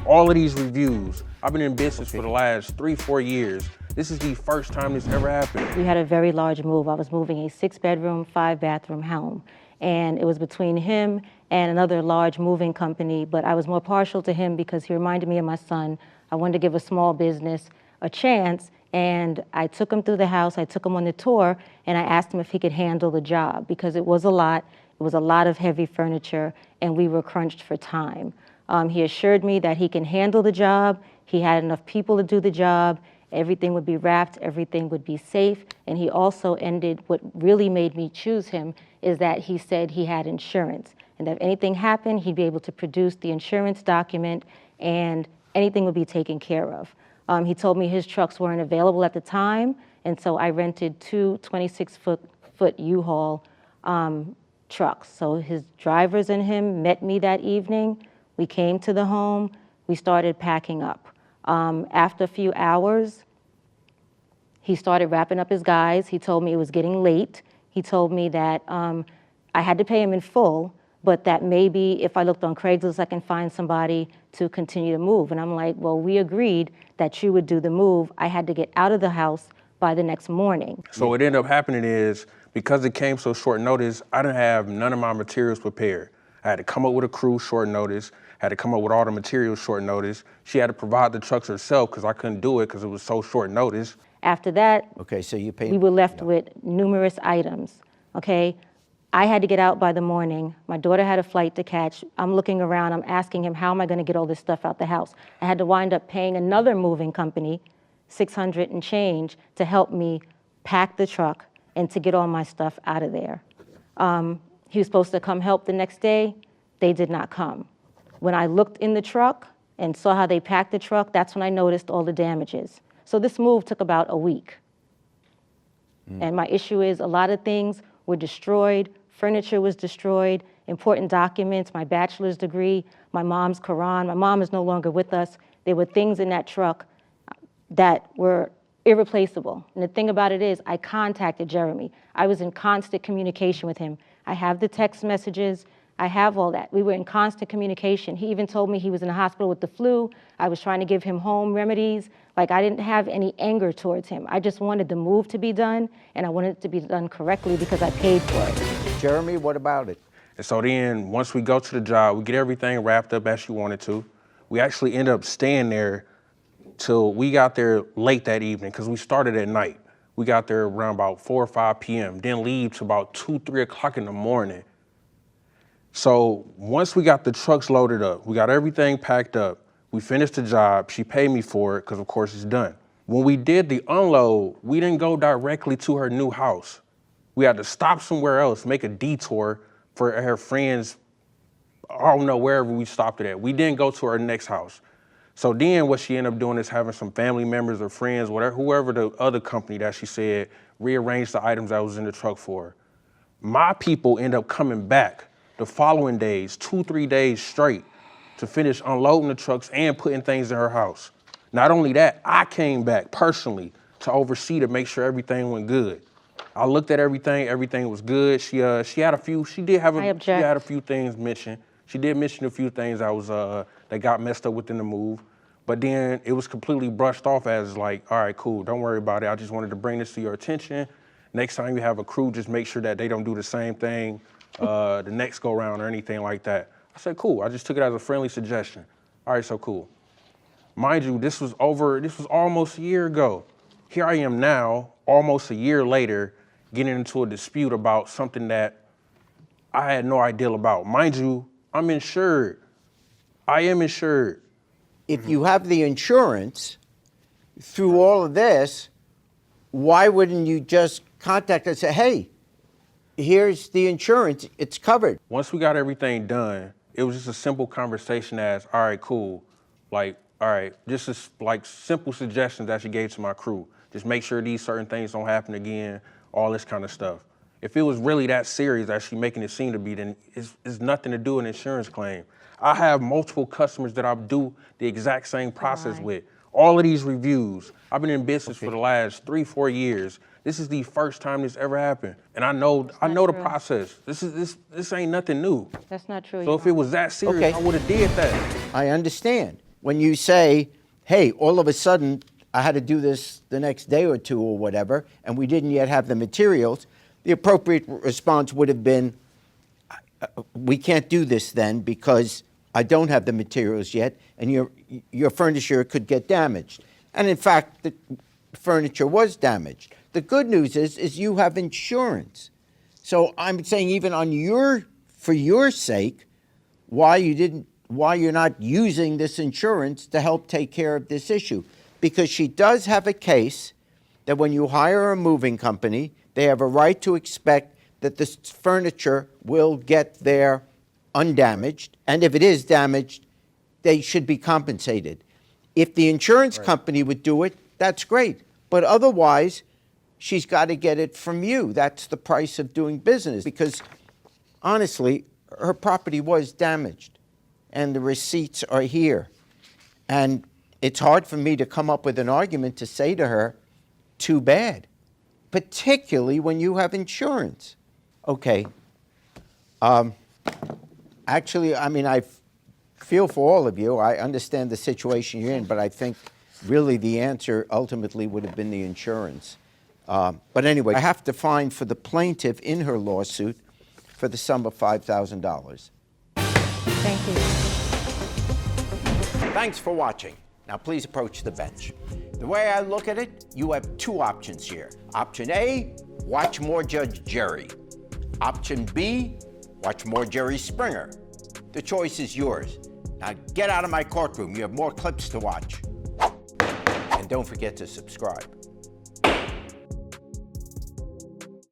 All of these reviews, I've been in business for the last 3-4 years. This is the first time this ever happened. We had a very large move. I was moving a 6-bedroom, 5-bathroom home. And it was between him and another large moving company, but I was more partial to him because he reminded me of my son. I wanted to give a small business a chance, and I took him through the house, I took him on the tour, and I asked him if he could handle the job because it was a lot. It was a lot of heavy furniture, and we were crunched for time. He assured me that he can handle the job, he had enough people to do the job, everything would be wrapped, everything would be safe, and he also ended, what really made me choose him is that he said he had insurance, and that if anything happened, he'd be able to produce the insurance document and anything would be taken care of. He told me his trucks weren't available at the time, and so I rented two 26-foot U-Haul trucks. So his drivers and him met me that evening. We came to the home, we started packing up. After a few hours, he started wrapping up his guys. He told me it was getting late. He told me that I had to pay him in full, but that maybe if I looked on Craigslist, I can find somebody to continue to move. And I'm like, well, we agreed that you would do the move. I had to get out of the house by the next morning. So what ended up happening is, because it came so short notice, I didn't have none of my materials prepared. I had to come up with a crew short notice, had to come up with all the materials short notice. She had to provide the trucks herself because I couldn't do it because it was so short notice. After that, Okay, so you paid. we were left with numerous items, okay? I had to get out by the morning. My daughter had a flight to catch. I'm looking around, I'm asking him, how am I gonna get all this stuff out the house? I had to wind up paying another moving company, $600 and change, to help me pack the truck and to get all my stuff out of there. He was supposed to come help the next day. They did not come. When I looked in the truck and saw how they packed the truck, that's when I noticed all the damages. So this move took about a week. And my issue is a lot of things were destroyed, furniture was destroyed, important documents, my bachelor's degree, my mom's Quran. My mom is no longer with us. There were things in that truck that were irreplaceable. And the thing about it is, I contacted Jeremy. I was in constant communication with him. I have the text messages, I have all that. We were in constant communication. He even told me he was in the hospital with the flu. I was trying to give him home remedies. Like, I didn't have any anger towards him. I just wanted the move to be done, and I wanted it to be done correctly because I paid for it. Jeremy, what about it? And so then, once we go to the job, we get everything wrapped up as she wanted to. We actually end up staying there till we got there late that evening because we started at night. We got there around about 4 or 5 p.m., then leave to about 2, 3 o'clock in the morning. So once we got the trucks loaded up, we got everything packed up, we finished the job, she paid me for it because of course it's done. When we did the unload, we didn't go directly to her new house. We had to stop somewhere else, make a detour for her friends, I don't know, wherever we stopped it at. We didn't go to her next house. So then what she ended up doing is having some family members or friends, whatever, whoever the other company that she said rearranged the items that was in the truck for her. My people end up coming back the following days, 2-3 days straight, to finish unloading the trucks and putting things in her house. Not only that, I came back personally to oversee to make sure everything went good. I looked at everything was good. She had a few things mentioned. She did mention a few things that got messed up within the move, but then it was completely brushed off as like, all right, cool, don't worry about it. I just wanted to bring this to your attention. Next time you have a crew, just make sure that they don't do the same thing the next go round or anything like that. I said, cool. I just took it as a friendly suggestion. All right, so cool. Mind you, this was almost a year ago. Here I am now, almost a year later, getting into a dispute about something that I had no idea about. Mind you, I'm insured. I am insured. If you have the insurance through all of this, why wouldn't you just contact us and say, hey, here's the insurance, it's covered? Once we got everything done, it was just a simple conversation as, all right, cool. Like, all right, just as, like simple suggestions that she gave to my crew. Just make sure these certain things don't happen again, all this kind of stuff. If it was really that serious as she making it seem to be, then it's nothing to do with an insurance claim. I have multiple customers that I do the exact same process with. All of these reviews, I've been in business for the last 3-4 years. This is the first time this ever happened. And I know the process. This ain't nothing new. That's not true. So if it was that serious, I would have did that. I understand. when you say, hey, all of a sudden, I had to do this the next day or two or whatever, and we didn't yet have the materials, the appropriate response would have been, we can't do this then because I don't have the materials yet, and your furniture could get damaged. And in fact, the furniture was damaged. The good news is you have insurance. So I'm saying even for your sake, why you're not using this insurance to help take care of this issue. Because she does have a case that when you hire a moving company, they have a right to expect that the furniture will get there undamaged, and if it is damaged, they should be compensated. If the insurance company would do it, that's great. But otherwise, she's got to get it from you. That's the price of doing business. Because honestly, her property was damaged, and the receipts are here. And it's hard for me to come up with an argument to say to her, too bad, particularly when you have insurance. Okay. Actually, I mean, I feel for all of you. I understand the situation you're in, but I think really the answer ultimately would have been the insurance. But anyway, I have to fine for the plaintiff in her lawsuit for the sum of $5,000. Thank you. Thanks for watching. Now please approach the bench. The way I look at it, you have two options here. Option A, watch more Judge Jerry. Option B, watch more Jerry Springer. The choice is yours. Now get out of my courtroom. You have more clips to watch. And don't forget to subscribe.